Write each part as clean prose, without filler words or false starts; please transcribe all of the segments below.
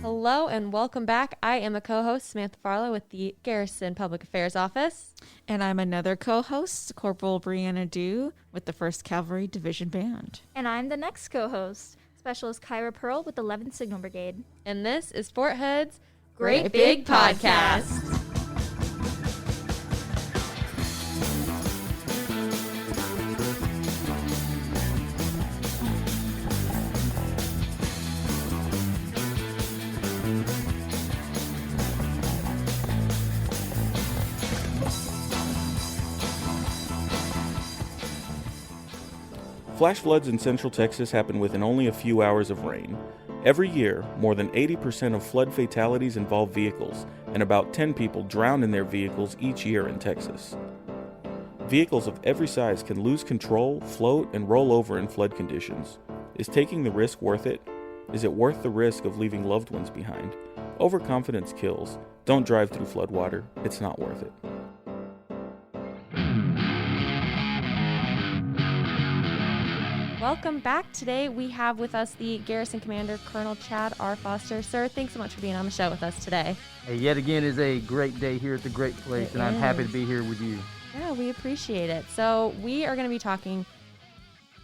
Hello and welcome back. I am a co-host, Samantha Farlow, with the Garrison Public Affairs Office. And I'm another co-host, Corporal Brianna Dew, with the 1st Cavalry Division Band. And I'm the next co-host, Specialist Kyra Pearl with 11th Signal Brigade. And this is Fort Hood's Great Big Podcast. Flash floods in central Texas happen within only a few hours of rain. Every year, more than 80% of flood fatalities involve vehicles, and about 10 people drown in their vehicles each year in Texas. Vehicles of every size can lose control, float, and roll over in flood conditions. Is taking the risk worth it? Is it worth the risk of leaving loved ones behind? Overconfidence kills. Don't drive through floodwater. It's not worth it. Welcome back. Today we have with us the Garrison Commander, Colonel Chad R. Foster. Sir, thanks so much for being on the show with us today. Hey, yet again is a great day here at the Great Place, and I'm happy to be here with you. Yeah, we appreciate it. So we are going to be talking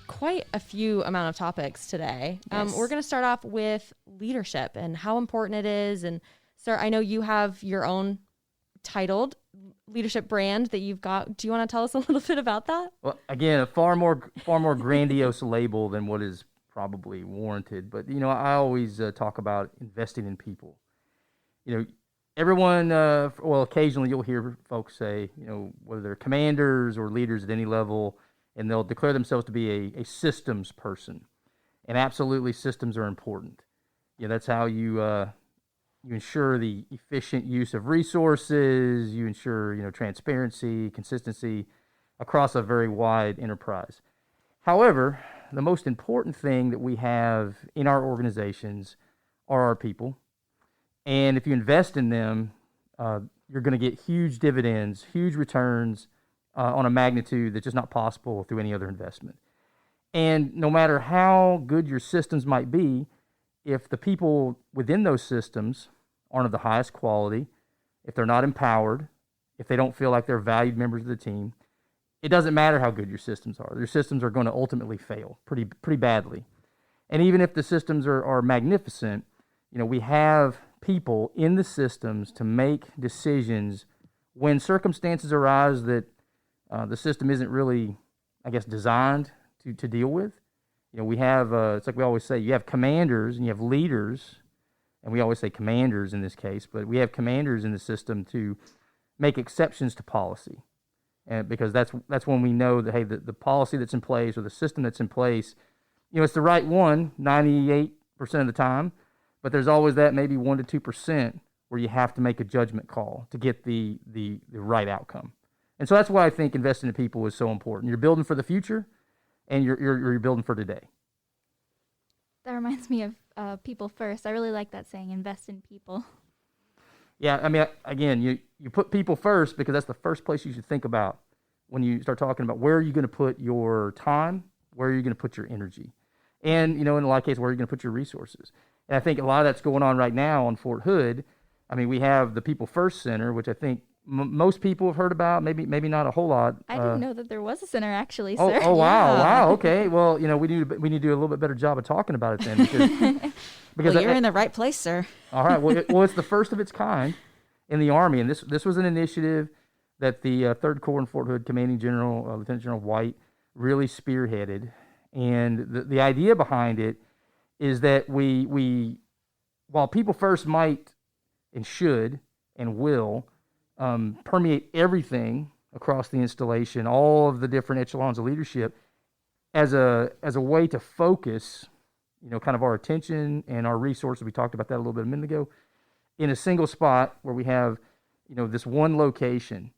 quite a few amount of topics today. Yes. We're going to start off with leadership and how important it is. And sir, I know you have your own titled leadership brand that you've got. Do you want to tell us a little bit about that? Well, again, a far more grandiose label than what is probably warranted. But, you know, I always talk about investing in people. You know, everyone, well, occasionally you'll hear folks say, you know, whether they're commanders or leaders at any level, and they'll declare themselves to be a systems person. And absolutely, systems are important. You know, that's how you ensure the efficient use of resources. You ensure, you know, transparency, consistency across a very wide enterprise. However, the most important thing that we have in our organizations are our people. And if you invest in them, you're going to get huge dividends, huge returns on a magnitude that's just not possible through any other investment. And no matter how good your systems might be, if the people within those systems aren't of the highest quality, if they're not empowered, if they don't feel like they're valued members of the team, it doesn't matter how good your systems are. Your systems are going to ultimately fail pretty badly. And even if the systems are magnificent, you know, we have people in the systems to make decisions when circumstances arise that the system isn't really, I guess, designed to deal with. You know, we have, it's like we always say, you have commanders and you have leaders, and we always say commanders in this case, but we have commanders in the system to make exceptions to policy. And because that's when we know that, hey, the policy that's in place or the system that's in place, you know, it's the right one 98% of the time, but there's always that maybe 1% to 2% where you have to make a judgment call to get the right outcome. And so that's why I think investing in people is so important. You're building for the future, and you're building for today. That reminds me of people first. I really like that saying, invest in people. Yeah, I mean, again, you put people first because that's the first place you should think about when you start talking about where are you going to put your time, where are you going to put your energy, and, you know, in a lot of cases, where are you going to put your resources. And I think a lot of that's going on right now on Fort Hood. I mean, we have the People First Center, which I think most people have heard about, maybe not a whole lot. I didn't know that there was a center, actually, oh, sir. Oh, wow, okay. Well, you know, we need to do a little bit better job of talking about it then. Because Well, you're in the right place, sir. All right. Well, it's the first of its kind in the Army, and this was an initiative that the 3rd Corps in Fort Hood Commanding General, Lieutenant General White, really spearheaded. And the idea behind it is that we while People First might and should and will permeate everything across the installation, all of the different echelons of leadership, as a way to focus, you know, kind of our attention and our resources. We talked about that a little bit a minute ago, in a single spot where we have, you know, this one location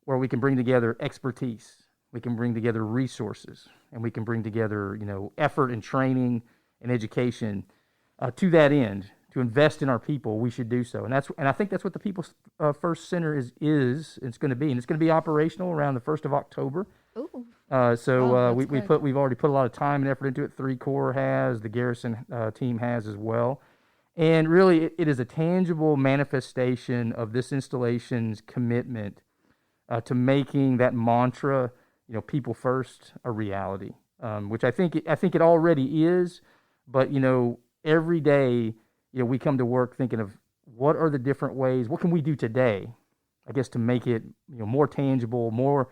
where we can bring together expertise, we can bring together resources, and we can bring together, you know, effort and training and education to that end. To invest in our people, we should do so, and I think that's what the People First Center is. It's going to be, and it's going to be operational around the 1st of October. Ooh. We've already put a lot of time and effort into it. 3 Corps has, the Garrison team has as well, And really, it is a tangible manifestation of this installation's commitment to making that mantra, people first, a reality, which I think it already is. But, every day, we come to work thinking of what are the different ways, what can we do today, I guess, to make it, more tangible, more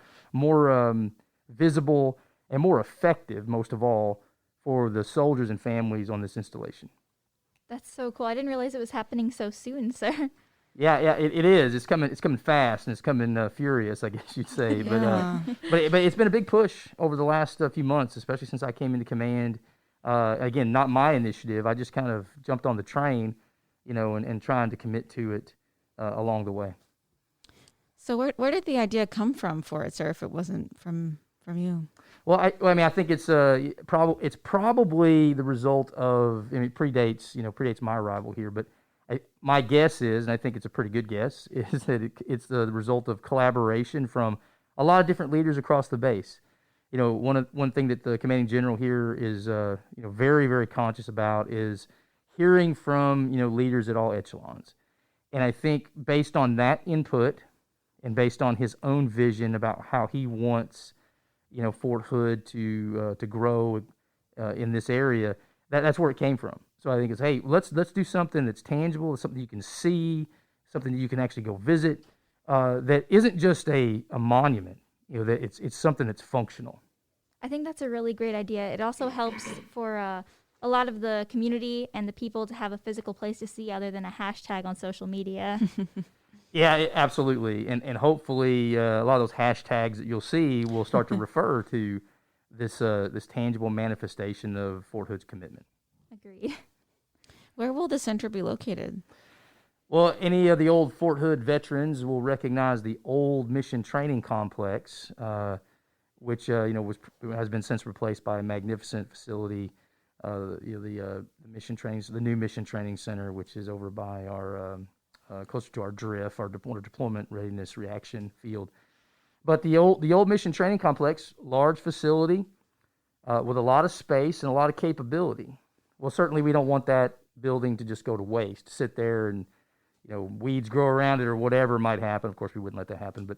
visible, and more effective, most of all, for the soldiers and families on this installation. That's so cool. I didn't realize it was happening so soon, sir. Yeah, it is. It's coming fast, and it's coming furious, I guess you'd say. Yeah. But it's been a big push over the last few months, especially since I came into command. Again, not my initiative. I just kind of jumped on the train, and trying to commit to it along the way. So where did the idea come from for it, sir, if it wasn't from you? Well, I think it's probably the result of, it predates my arrival here, but my guess is, and I think it's a pretty good guess, is that it's the result of collaboration from a lot of different leaders across the base. One thing that the commanding general here is very, very conscious about is hearing from leaders at all echelons. And I think based on that input and based on his own vision about how he wants Fort Hood to grow in this area, that's where it came from. So I think it's, hey, let's do something that's tangible, something you can see, something that you can actually go visit, that isn't just a monument, that it's something that's functional. I think that's a really great idea. It also helps for a lot of the community and the people to have a physical place to see other than a hashtag on social media. Yeah, absolutely. And hopefully a lot of those hashtags that you'll see will start to refer to this tangible manifestation of Fort Hood's commitment. Agreed. Where will the center be located? Well, any of the old Fort Hood veterans will recognize the old mission training complex, which has been since replaced by a magnificent facility, the new mission training center, which is over by our closer to our DRIF, our deployment readiness reaction field. But the old mission training complex, large facility with a lot of space and a lot of capability. Well, certainly we don't want that building to just go to waste, sit there and weeds grow around it or whatever might happen. Of course, we wouldn't let that happen. But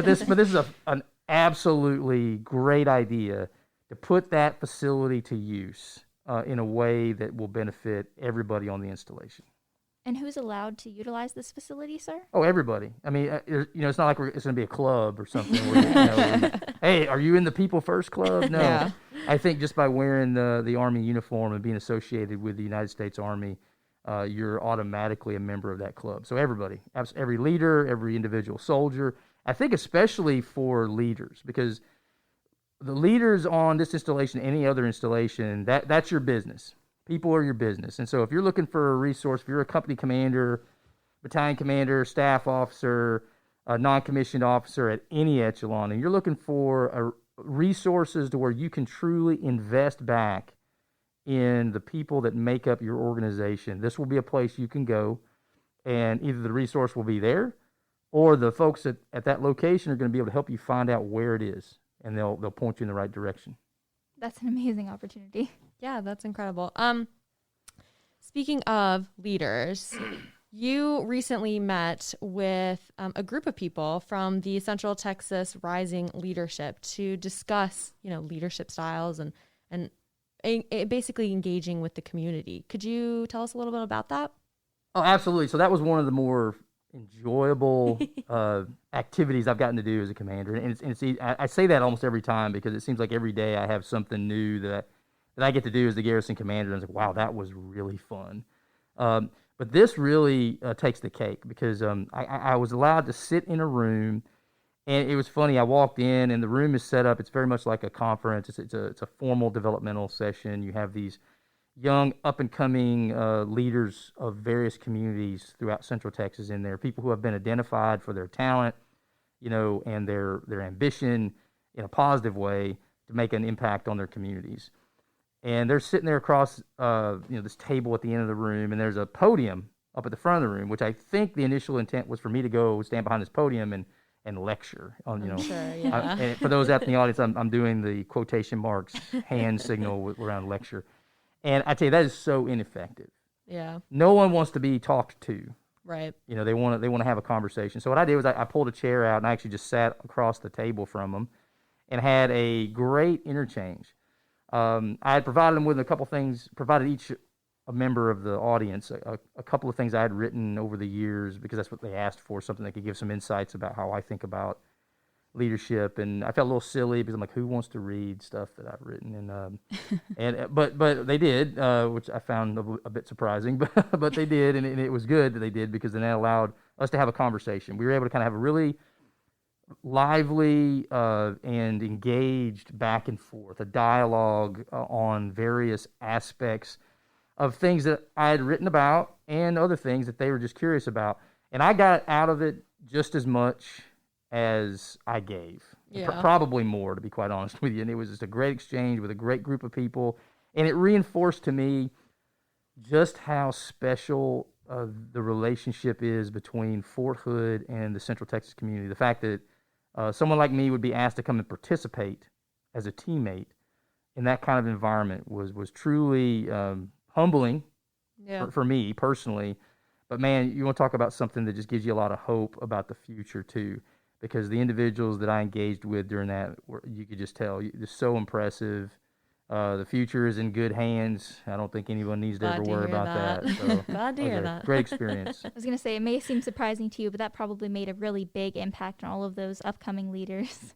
this is an absolutely great idea to put that facility to use in a way that will benefit everybody on the installation. And who's allowed to utilize this facility, sir? Oh, everybody. I mean, it's not like it's going to be a club or something. Where, hey, are you in the People First Club? No. Yeah. I think just by wearing the Army uniform and being associated with the United States Army, you're automatically a member of that club. So everybody, every leader, every individual soldier, I think especially for leaders, because the leaders on this installation, any other installation, that's your business. People are your business. And so if you're looking for a resource, if you're a company commander, battalion commander, staff officer, a non-commissioned officer at any echelon, and you're looking for resources to where you can truly invest back in the people that make up your organization, this will be a place you can go, and either the resource will be there or the folks at that location are going to be able to help you find out where it is, and they'll point you in the right direction. That's an amazing opportunity. Yeah, that's incredible. Speaking of leaders, you recently met with a group of people from the Central Texas Rising Leadership to discuss, leadership styles and basically engaging with the community. Could you tell us a little bit about that? Oh, absolutely. So that was one of the more enjoyable activities I've gotten to do as a commander. And I say that almost every time because it seems like every day I have something new that I get to do as the garrison commander. And I was like, wow, that was really fun. But this really takes the cake because I was allowed to sit in a room, and it was funny. I walked in, and the room is set up. It's very much like a conference. It's a formal developmental session. You have these young, up-and-coming leaders of various communities throughout Central Texas in there, people who have been identified for their talent, and their ambition in a positive way to make an impact on their communities. And they're sitting there across, this table at the end of the room, and there's a podium up at the front of the room, which I think the initial intent was for me to go stand behind this podium and lecture on, Sure, yeah. and for those out in the audience, I'm doing the quotation marks hand signal around lecture. And I tell you, that is so ineffective. Yeah. No one wants to be talked to. Right. You know, they want to have a conversation. So what I did was I pulled a chair out and I actually just sat across the table from them and had a great interchange. I had provided them with a couple things, provided each a member of the audience a couple of things I had written over the years, because that's what they asked for, something that could give some insights about how I think about leadership. And I felt a little silly because I'm like, who wants to read stuff that I've written? And but they did, which I found a bit surprising, but they did, and it was good that they did, because then that allowed us to have a conversation. We were able to kind of have a really lively and engaged back and forth, a dialogue on various aspects of things that I had written about and other things that they were just curious about. And I got out of it just as much as I gave. Yeah. Probably more, to be quite honest with you. And it was just a great exchange with a great group of people. And it reinforced to me just how special the relationship is between Fort Hood and the Central Texas community. The fact that someone like me would be asked to come and participate as a teammate in that kind of environment was truly humbling for me personally. But man, you want to talk about something that just gives you a lot of hope about the future too, because the individuals that I engaged with during that, you could just tell, they're so impressive. The future is in good hands. I don't think anyone needs to ever worry about that. So Glad to hear that. Great experience. I was going to say, it may seem surprising to you, but that probably made a really big impact on all of those upcoming leaders.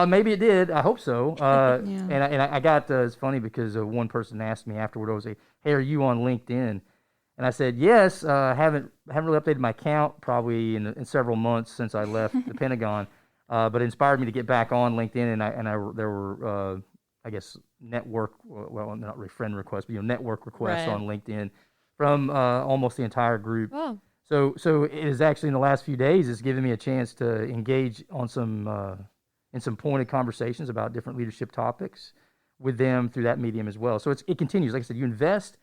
Maybe it did. I hope so. Yeah. And I got, it's funny because one person asked me afterward, I was like, hey, are you on LinkedIn? And I said, yes, haven't really updated my account probably in several months since I left the Pentagon, but it inspired me to get back on LinkedIn, and there were, I guess, network, well, not really friend requests, but network requests on LinkedIn from almost the entire group. Oh. So it is actually in the last few days, it's given me a chance to engage on in some pointed conversations about different leadership topics with them through that medium as well. So it continues. Like I said, you invest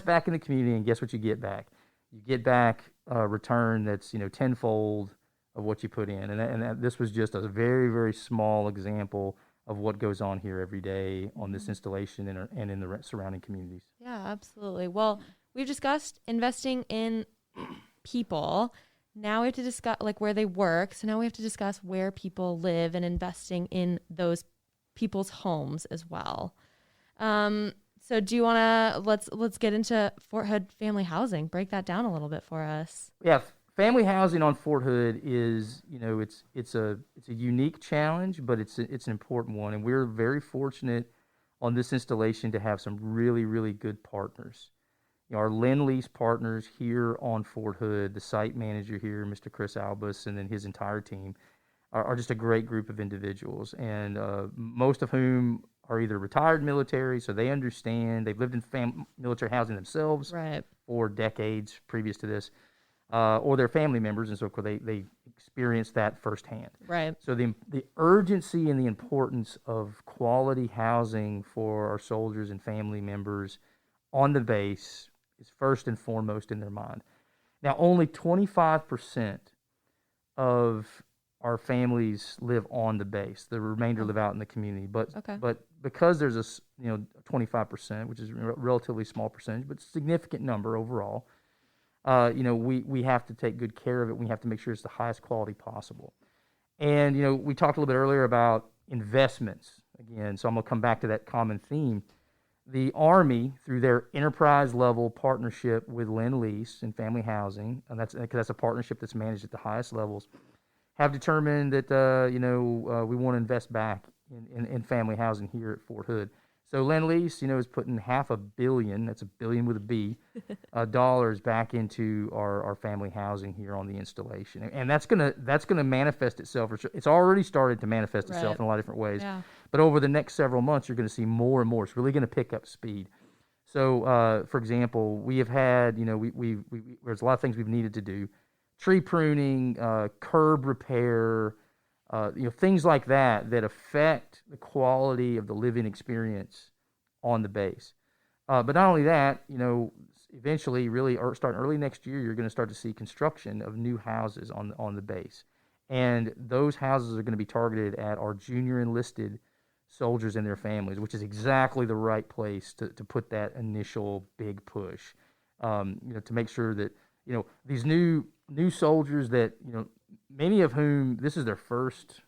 back in the community, and guess what you get back? You get back a return that's tenfold of what you put in. And this was just a very, very small example of what goes on here every day on this installation and in the surrounding communities. Yeah, absolutely. Well, we've discussed investing in people. Now we have to discuss where they work. So now we have to discuss where people live and investing in those people's homes as well. So do you want to let's get into Fort Hood family housing? Break that down a little bit for us. Yeah, family housing on Fort Hood is it's a unique challenge, but it's an important one, and we're very fortunate on this installation to have some really, really good partners. Our Lend Lease partners here on Fort Hood, the site manager here, Mr. Chris Albus, and then his entire team are just a great group of individuals, and most of whom are either retired military, so they understand, they've lived in military housing themselves for decades previous to this, or their family members, and so they experience that firsthand. Right. So the urgency and the importance of quality housing for our soldiers and family members on the base is first and foremost in their mind. Now, only 25% of our families live on the base. The remainder live out in the community. But because there's a 25%, which is a relatively small percentage, but significant number overall, we have to take good care of it. We have to make sure it's the highest quality possible. And we talked a little bit earlier about investments again. So I'm going to come back to that common theme. The Army, through their enterprise level partnership with Lend Lease and family housing, and that's a partnership that's managed at the highest levels, have determined that we want to invest back in family housing here at Fort Hood. So Lend Lease, is putting $500 million, that's $1 billion with a B, dollars back into our family housing here on the installation, and that's gonna manifest itself. It's already started to manifest itself in a lot of different ways. Yeah. But over the next several months, you're going to see more and more. It's really going to pick up speed. So, for example, we have had, there's a lot of things we've needed to do. Tree pruning, curb repair, things like that affect the quality of the living experience on the base. But not only that, eventually, really starting early next year, you're going to start to see construction of new houses on the base. And those houses are going to be targeted at our junior enlisted soldiers and their families, which is exactly the right place to put that initial big push. to make sure that, these new soldiers that, many of whom this is their first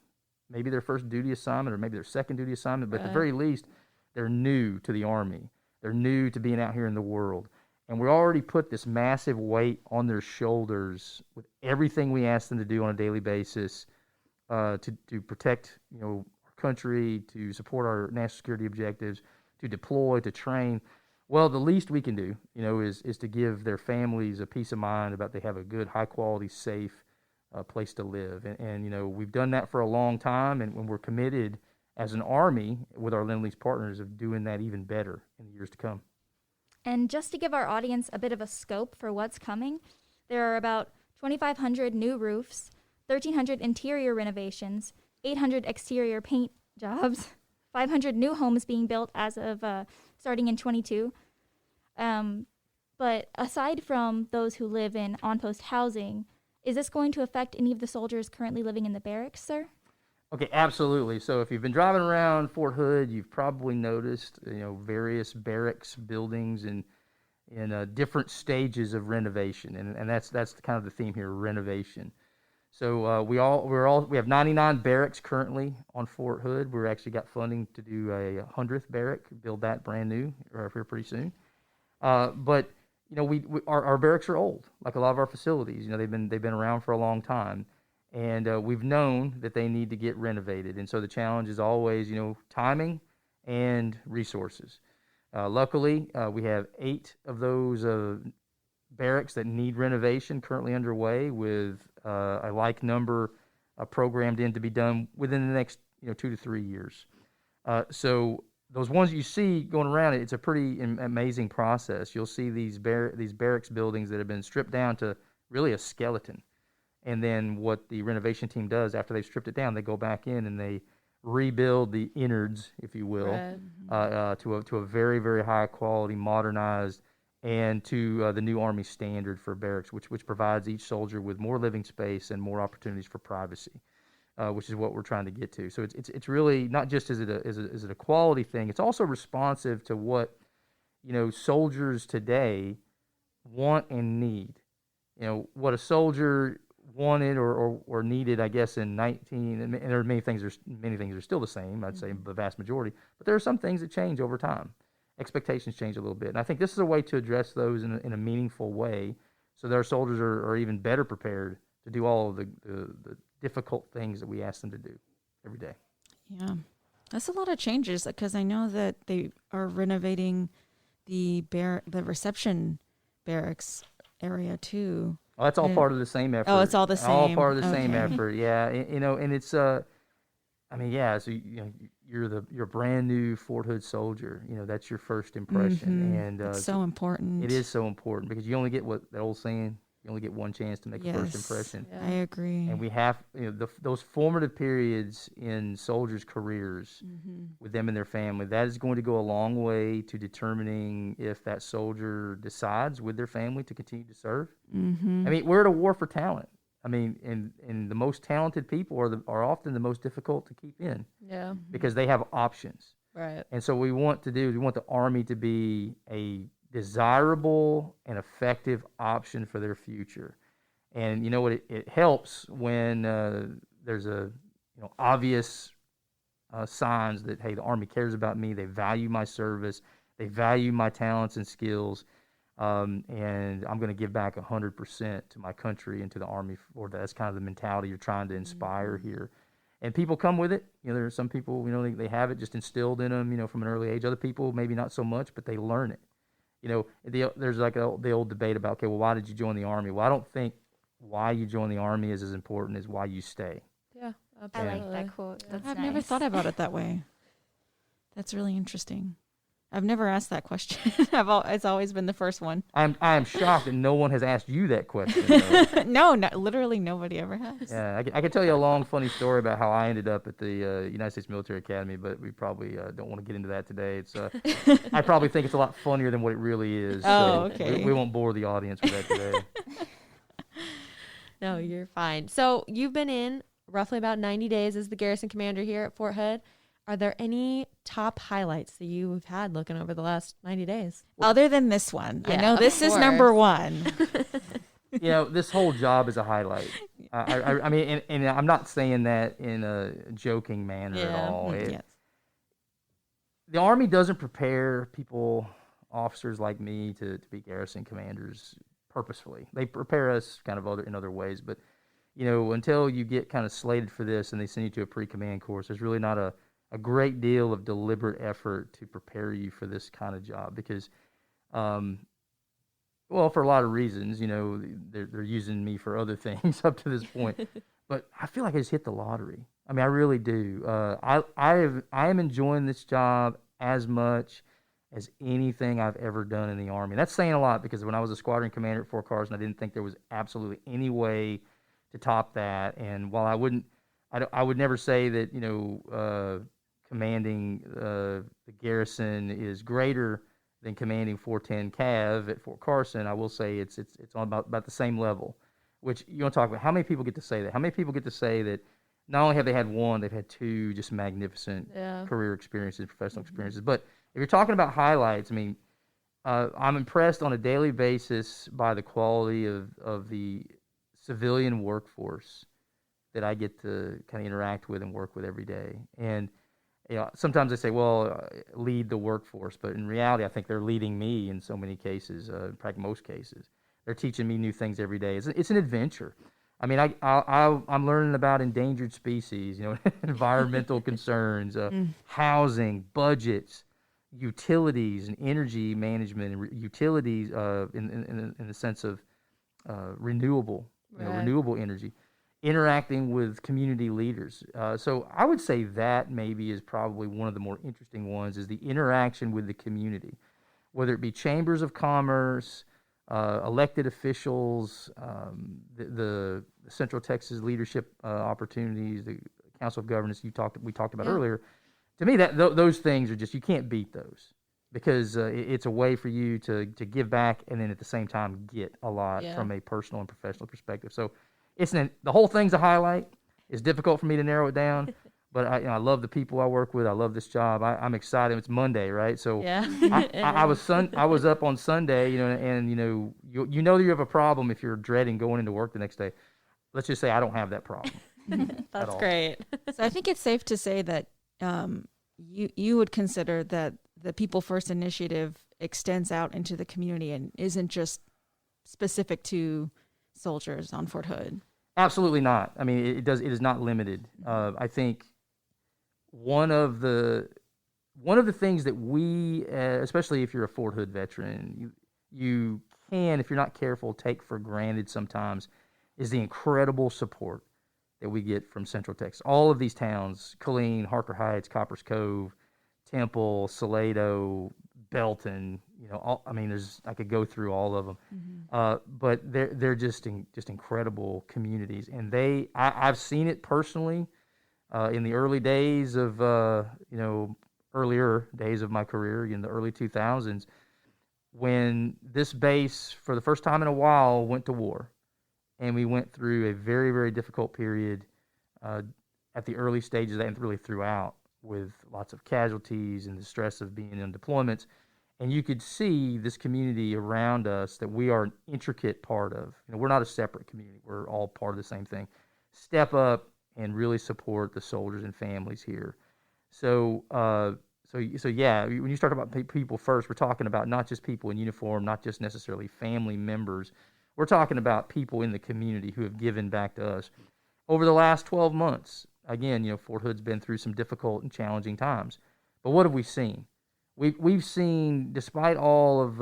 duty assignment or maybe their second duty assignment, but at the very least, they're new to the Army. They're new to being out here in the world. And we already put this massive weight on their shoulders with everything we ask them to do on a daily basis to protect, our country, to support our national security objectives, to deploy, to train. Well, the least we can do, is to give their families a peace of mind about they have a good, high-quality, safe place to live. And we've done that for a long time, and we're committed as an Army with our Lend-Lease partners of doing that even better in the years to come. And just to give our audience a bit of a scope for what's coming, there are about 2,500 new roofs, 1,300 interior renovations, 800 exterior paint jobs, 500 new homes being built as of starting in 22. But aside from those who live in on-post housing, is this going to affect any of the soldiers currently living in the barracks, sir? Okay, absolutely. So if you've been driving around Fort Hood, you've probably noticed, various barracks buildings in different stages of renovation, and that's kind of the theme here, renovation. So we have 99 barracks currently on Fort Hood. We're actually got funding to do a 100th barrack, build that brand new here pretty soon. But our barracks are old, like a lot of our facilities. They've been around for a long time. And we've known that they need to get renovated. And so the challenge is always, timing and resources. Luckily, we have 8 of those barracks that need renovation currently underway with a like number programmed in to be done within the next 2 to 3 years. So those ones you see going around, it's a pretty amazing process. You'll see these barracks buildings that have been stripped down to really a skeleton. And then what the renovation team does after they've stripped it down, they go back in and they rebuild the innards, if you will, to a very, very high quality, modernized, and to the new Army standard for barracks, which provides each soldier with more living space and more opportunities for privacy, which is what we're trying to get to. So it's really not just is it a quality thing, it's also responsive to what soldiers today want and need. What a soldier wanted or needed, I guess, in 19, and there are many things are still the same, I'd say the vast majority, but there are some things that change over time. Expectations change a little bit, and I think this is a way to address those in a meaningful way so that our soldiers are even better prepared to do all of the difficult things that we ask them to do every day. Yeah, that's a lot of changes because I know that they are renovating the reception barracks area too. Oh, that's all part of the same effort. Oh, it's all the same. All part of the same effort. Yeah, and it's So you're a brand new Fort Hood soldier. That's your first impression, and it's so important. It is so important because you only get that old saying. You only get one chance to make a first impression. Yeah. I agree. And we have those formative periods in soldiers' careers with them and their family. That is going to go a long way to determining if that soldier decides with their family to continue to serve. Mm-hmm. We're at a war for talent. And the most talented people are often the most difficult to keep in. Yeah. Because they have options. Right. And so we want the Army to be a desirable and effective option for their future. And it helps when there's obvious signs that, hey, the Army cares about me, they value my service, they value my talents and skills, and I'm going to give back 100% to my country and to the Army. Or that's kind of the mentality you're trying to inspire here. And people come with it. There are some people, they have it just instilled in them, from an early age. Other people, maybe not so much, but they learn it. There's like the old debate about, okay, well, why did you join the Army? Well, I don't think why you join the Army is as important as why you stay. Yeah, absolutely. I like that quote. I've never thought about it that way. That's really interesting. I've never asked that question. It's always been the first one. I am shocked that no one has asked you that question. No, literally nobody ever has. Yeah, I can tell you a long, funny story about how I ended up at the United States Military Academy, but we probably don't want to get into that today. It's I probably think it's a lot funnier than what it really is. Okay. We won't bore the audience with that today. No, you're fine. So you've been in roughly about 90 days as the garrison commander here at Fort Hood. are there any top highlights that you've had looking over the last 90 days? Other than this one. I Yeah, know of this is course. number one. This whole job is a highlight. I mean, and I'm not saying that in a joking manner at all. Yes. The Army doesn't prepare people, officers like me, to be garrison commanders purposefully. They prepare us kind of in other ways, but until you get kind of slated for this and they send you to a pre-command course, there's really not a great deal of deliberate effort to prepare you for this kind of job because, for a lot of reasons, they're using me for other things up to this point. But I feel like I just hit the lottery. I mean, I really do. I am enjoying this job as much as anything I've ever done in the Army. That's saying a lot because when I was a squadron commander at Fort Carson, I didn't think there was absolutely any way to top that. And while I would never say that commanding the garrison is greater than commanding 410 Cav at Fort Carson, I will say it's on about the same level. Which you want to talk about? How many people get to say that? How many people get to say that? Not only have they had one, they've had two just magnificent career experiences, professional experiences. But if you're talking about highlights, I mean, I'm impressed on a daily basis by the quality of the civilian workforce that I get to kind of interact with and work with every day. And sometimes they say, well, lead the workforce. But in reality, I think they're leading me in so many cases, in fact, most cases. They're teaching me new things every day. It's an adventure. I mean, I'm learning about endangered species, environmental concerns, housing, budgets, utilities, and energy management, and utilities in the sense of renewable energy, interacting with community leaders. So I would say that maybe is probably one of the more interesting ones is the interaction with the community, whether it be chambers of commerce, elected officials, the Central Texas leadership opportunities, the Council of Governors we talked about earlier. To me, those things are just, you can't beat those because it's a way for you to give back and then at the same time get a lot from a personal and professional perspective. So the whole thing's a highlight. It's difficult for me to narrow it down. But I love the people I work with. I love this job. I'm excited. It's Monday, right? So I was up on Sunday, and you have a problem if you're dreading going into work the next day. Let's just say I don't have that problem. That's great. So I think it's safe to say that you would consider that the People First initiative extends out into the community and isn't just specific to soldiers on Fort Hood. Absolutely not. I mean, it is not limited. I think one of the things that we, especially if you're a Fort Hood veteran, you can, if you're not careful, take for granted sometimes, is the incredible support that we get from Central Texas. All of these towns, Killeen, Harker Heights, Coppers Cove, Temple, Salado, Belton, I could go through all of them. But they're just incredible communities. And I've seen it personally in the early days of, earlier days of my career, in the early 2000s, when this base, for the first time in a while, went to war. And we went through a very, very difficult period at the early stages and really throughout, with lots of casualties and the stress of being in deployments. And you could see this community around us that we are an intricate part of. We're not a separate community. We're all part of the same thing. Step up and really support the soldiers and families here. So yeah, when you start about people first, we're talking about not just people in uniform, not just necessarily family members. We're talking about people in the community who have given back to us. Over the last 12 months, again, Fort Hood's been through some difficult and challenging times. But what have we seen? We've seen, despite all of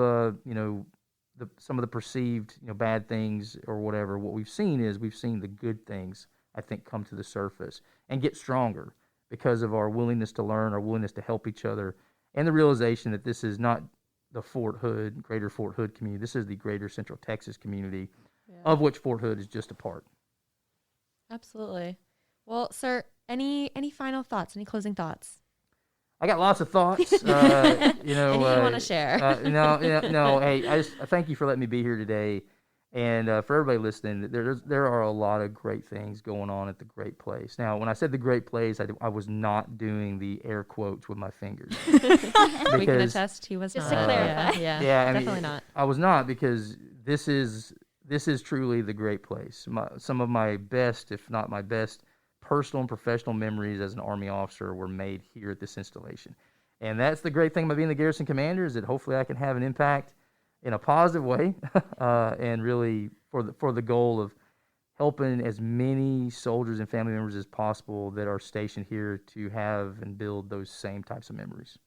some of the perceived bad things or whatever, what we've seen the good things, I think, come to the surface and get stronger because of our willingness to learn, our willingness to help each other, and the realization that this is not the greater Fort Hood community. This is the greater Central Texas community, of which Fort Hood is just a part. Absolutely. Well, sir, any final thoughts? Any closing thoughts? I got lots of thoughts. Anything you want to share? No. Hey, I thank you for letting me be here today. And for everybody listening, there are a lot of great things going on at the Great Place. Now, when I said the Great Place, I was not doing the air quotes with my fingers. We can attest he was Just not. to clarify. Yeah, I mean, definitely not. I was not, because this is truly the Great Place. Some of my best, if not my best, personal and professional memories as an Army officer were made here at this installation. And that's the great thing about being the Garrison Commander, is that hopefully I can have an impact in a positive way, and really for the goal of helping as many soldiers and family members as possible that are stationed here to have and build those same types of memories.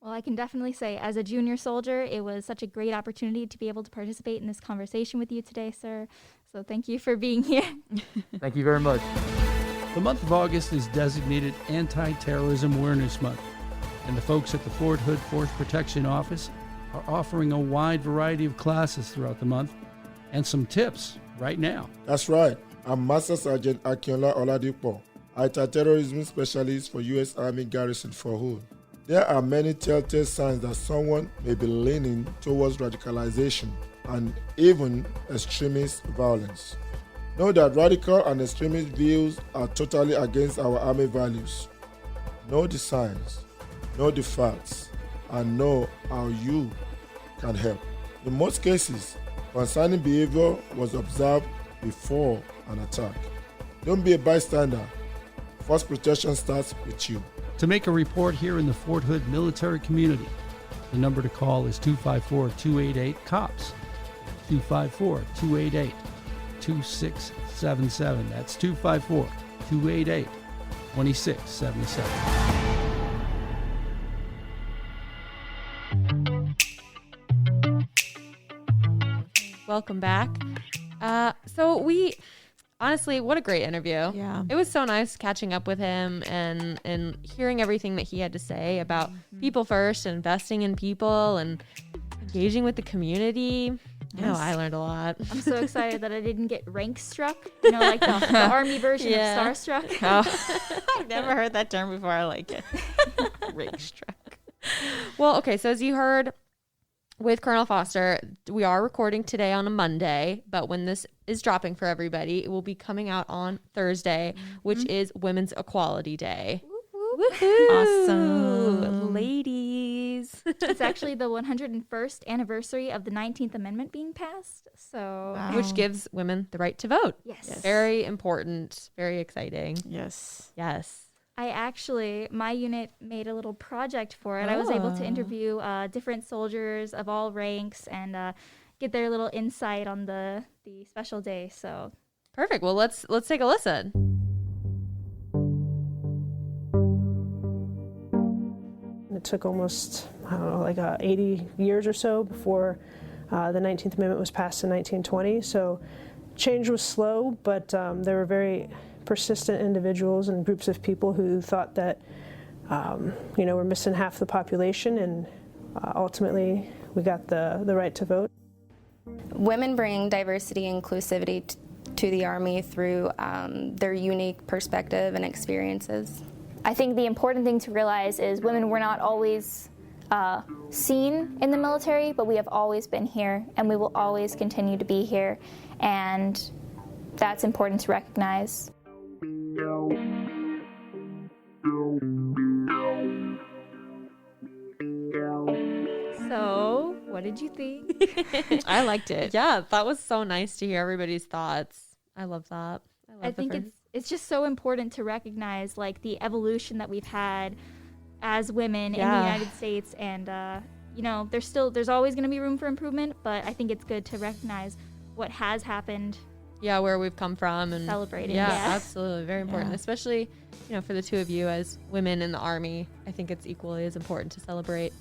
Well, I can definitely say, as a junior soldier, it was such a great opportunity to be able to participate in this conversation with you today, sir. So thank you for being here. Thank you very much. The month of August is designated Anti-Terrorism Awareness Month, and the folks at the Fort Hood Force Protection Office are offering a wide variety of classes throughout the month and some tips right now. That's right. I'm Master Sergeant Akinola Oladipo, anti-terrorism specialist for U.S. Army Garrison-Fort Hood. There are many telltale signs that someone may be leaning towards radicalization and even extremist violence. Know that radical and extremist views are totally against our Army values. Know the signs, know the facts, and know how you can help. In most cases, concerning behavior was observed before an attack. Don't be a bystander. Force protection starts with you. To make a report here in the Fort Hood military community, the number to call is 254-288-COPS, 254-288-2677. That's 254-288-2677. Welcome back. Honestly, what a great interview. Yeah. It was so nice catching up with him and hearing everything that he had to say about people first and investing in people and engaging with the community. I know I learned a lot. I'm so excited that I didn't get rank struck, like the Army version of starstruck. Oh, I've never heard that term before. I like it. Rank struck. Well, okay, so as you heard with Colonel Foster, we are recording today on a Monday, but when this is dropping for everybody, it will be coming out on Thursday, which is Women's Equality Day. Woohoo! Awesome. Ladies. It's actually the 101st anniversary of the 19th Amendment being passed. So, Wow. Which gives women the right to vote. yes. Very important. Very exciting. Yes. Yes. My unit made a little project for it. I was able to interview different soldiers of all ranks and get their little insight on the special day. So Perfect. Well, let's take a listen. It took almost, 80 years or so before the 19th Amendment was passed in 1920. So change was slow, but there were very persistent individuals and groups of people who thought that, we're missing half the population, and ultimately we got the right to vote. Women bring diversity and inclusivity to the Army through their unique perspective and experiences. I think the important thing to realize is women were not always seen in the military, but we have always been here, and we will always continue to be here, and that's important to recognize. So, what did you think? I liked it. Yeah, that was so nice to hear everybody's thoughts. I love that. I think it's just so important to recognize the evolution that we've had as women in the United States, and there's always going to be room for improvement, but I think it's good to recognize what has happened. Yeah, where we've come from and celebrating. Yeah, Yeah. absolutely. Very important, especially, for the two of you as women in the Army. I think it's equally as important to celebrate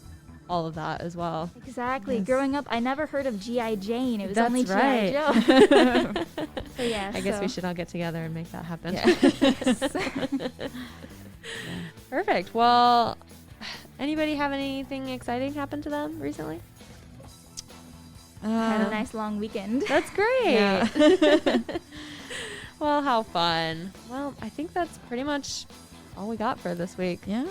all of that as well. Exactly. Yes. Growing up, I never heard of G.I. Jane. It was That's only right. G.I. Joe. So, yeah. I guess we should all get together and make that happen. Yeah. Perfect. Well, anybody have anything exciting happen to them recently? Had a nice long weekend. That's great. Yeah. Well, how fun. Well, I think that's pretty much all we got for this week. Yeah.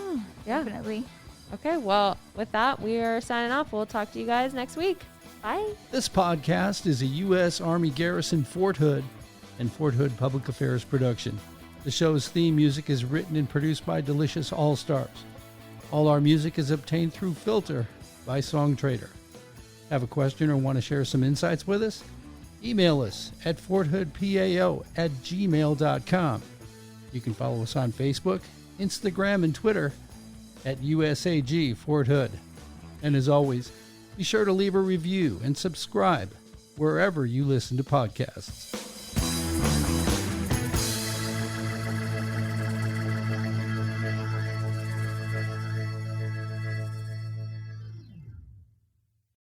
Yeah. Definitely. Okay, well, with that, we are signing off. We'll talk to you guys next week. Bye. This podcast is a U.S. Army Garrison-Fort Hood and Fort Hood Public Affairs production. The show's theme music is written and produced by Delicious Allstars. All our music is obtained through Filter by Songtrader. Have a question or want to share some insights with us? Email us at forthoodpao@gmail.com. You can follow us on Facebook, Instagram, and Twitter at USAG Fort Hood. And as always, be sure to leave a review and subscribe wherever you listen to podcasts.